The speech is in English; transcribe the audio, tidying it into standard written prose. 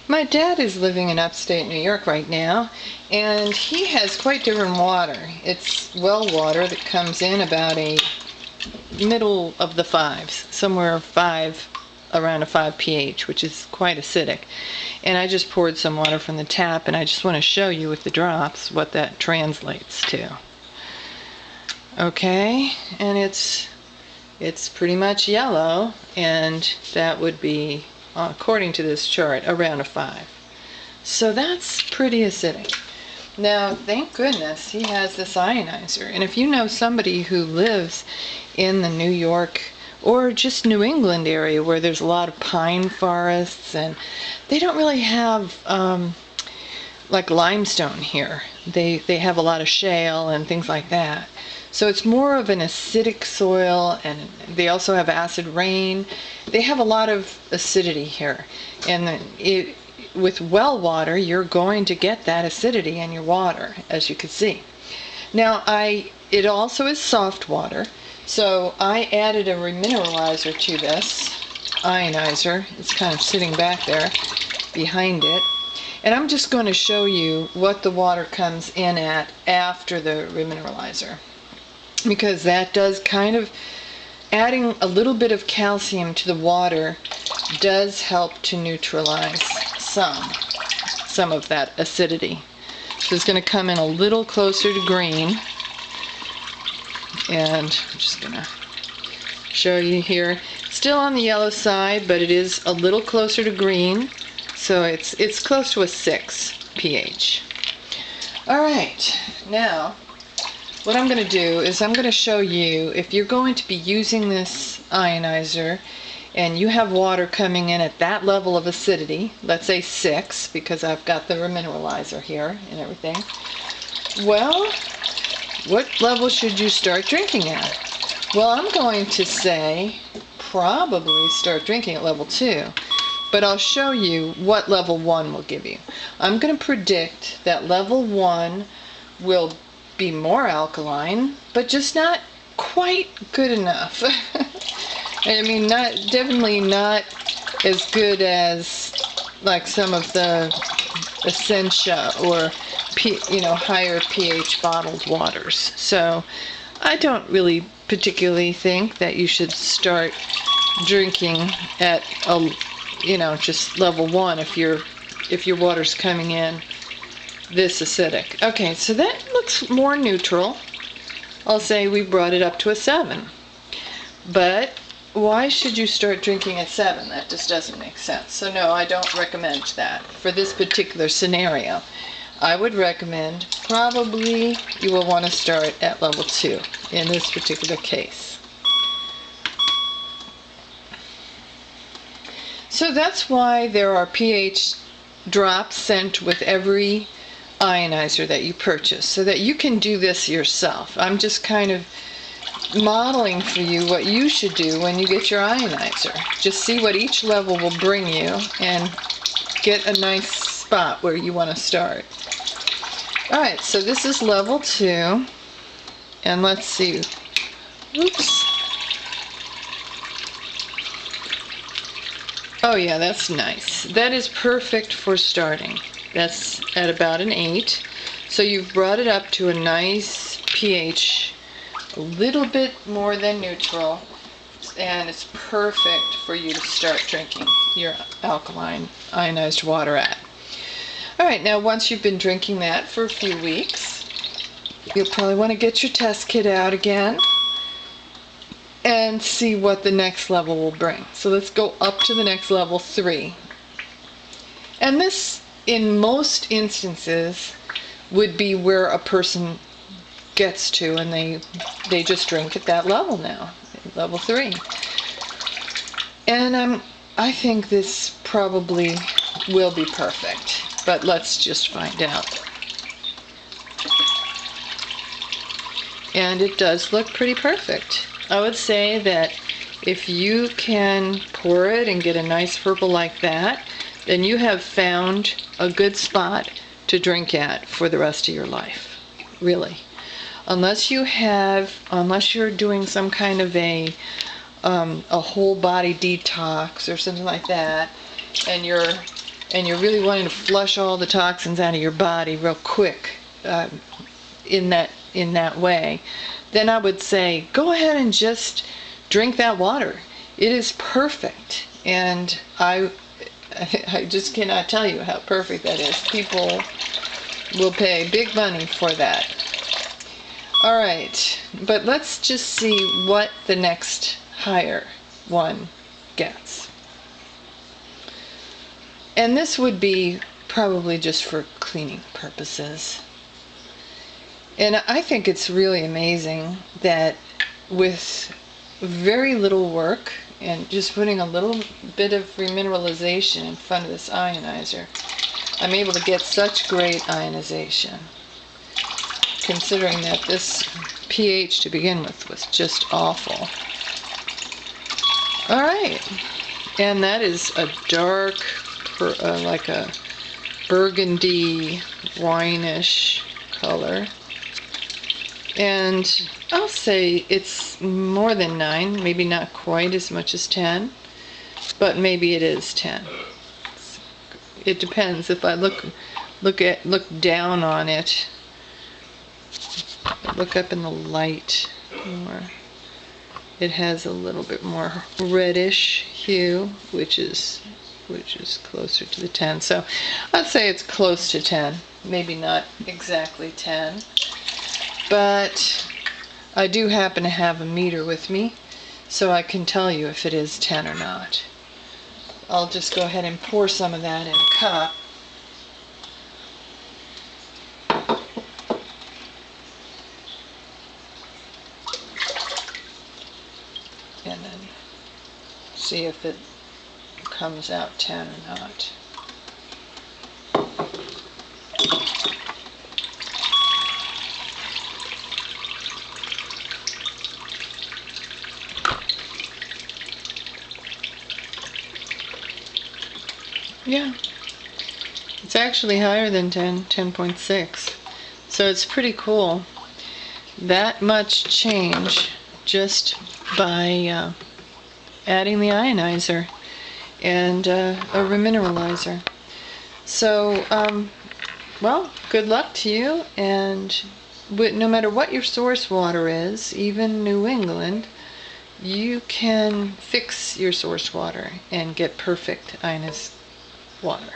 My dad is living in upstate New York right now, and he has quite different water. It's well water that comes in about a middle of the fives, somewhere around a 5 pH, which is quite acidic. And I just poured some water from the tap, and I just want to show you with the drops what that translates to. Okay, and it's pretty much yellow, and that would be, according to this chart, around a 5. So that's pretty acidic. Now, thank goodness he has this ionizer. And if you know somebody who lives in the New York or just New England area where there's a lot of pine forests, and they don't really have like limestone here. They have a lot of shale and things like that. So it's more of an acidic soil, and they also have acid rain. They have a lot of acidity here. And with well water, you're going to get that acidity in your water, as you can see. Now, it also is soft water, so I added a remineralizer to this ionizer. It's kind of sitting back there behind it. And I'm just going to show you what the water comes in at after the remineralizer, because that does kind of, adding a little bit of calcium to the water does help to neutralize some of that acidity. So it's going to come in a little closer to green, and I'm just going to show you here. Still on the yellow side, but it is a little closer to green, so it's close to a 6 pH. All right, now what I'm going to do is I'm going to show you, if you're going to be using this ionizer and you have water coming in at that level of acidity, let's say 6, because I've got the remineralizer here and everything, well, what level should you start drinking at? Well, I'm going to say probably start drinking at level 2, but I'll show you what level 1 will give you. I'm going to predict that level 1 will be more alkaline, but just not quite good enough. I mean, definitely not as good as like some of the Essentia or higher pH bottled waters. So I don't really particularly think that you should start drinking at just level 1 if your water's coming in this acidic. Okay, so that looks more neutral. I'll say we brought it up to a 7. But why should you start drinking at 7? That just doesn't make sense. So no, I don't recommend that for this particular scenario. I would recommend probably you will want to start at level 2 in this particular case. So that's why there are pH drops sent with every ionizer that you purchase, so that you can do this yourself. I'm just kind of modeling for you what you should do when you get your ionizer. Just see what each level will bring you and get a nice spot where you want to start. Alright, so this is level 2, and let's see. Oops. Oh yeah, that's nice. That is perfect for starting. That's at about an 8. So you've brought it up to a nice pH, a little bit more than neutral, and it's perfect for you to start drinking your alkaline ionized water at. Alright, now once you've been drinking that for a few weeks, you'll probably want to get your test kit out again and see what the next level will bring. So let's go up to the next level, 3. And this, in most instances, would be where a person gets to, and they just drink at that level now, level 3. And I think this probably will be perfect, but let's just find out. And it does look pretty perfect. I would say that if you can pour it and get a nice purple like that, then you have found a good spot to drink at for the rest of your life, really. Unless you're doing some kind of a whole body detox or something like that, and you're and you're really wanting to flush all the toxins out of your body real quick in that way, then I would say go ahead and just drink that water. It is perfect, and I just cannot tell you how perfect that is. People will pay big money for that. All right, but let's just see what the next higher one gets. And this would be probably just for cleaning purposes. And I think it's really amazing that with very little work and just putting a little bit of remineralization in front of this ionizer, I'm able to get such great ionization, considering that this pH to begin with was just awful. All right, and that is a dark, like a burgundy, wine-ish color. And I'll say it's more than 9, maybe not quite as much as 10, but maybe it is 10. It depends. If I look down on it, look up in the light more, it has a little bit more reddish hue, which is closer to the 10. So I'd say it's close to 10, maybe not exactly 10. But I do happen to have a meter with me, so I can tell you if it is 10 or not. I'll just go ahead and pour some of that in a cup. And then see if it comes out 10 or not. Yeah, it's actually higher than 10, 10.6. So it's pretty cool. That much change just by adding the ionizer and a remineralizer. So, well, good luck to you, and no matter what your source water is, even New England, you can fix your source water and get perfect ionized water.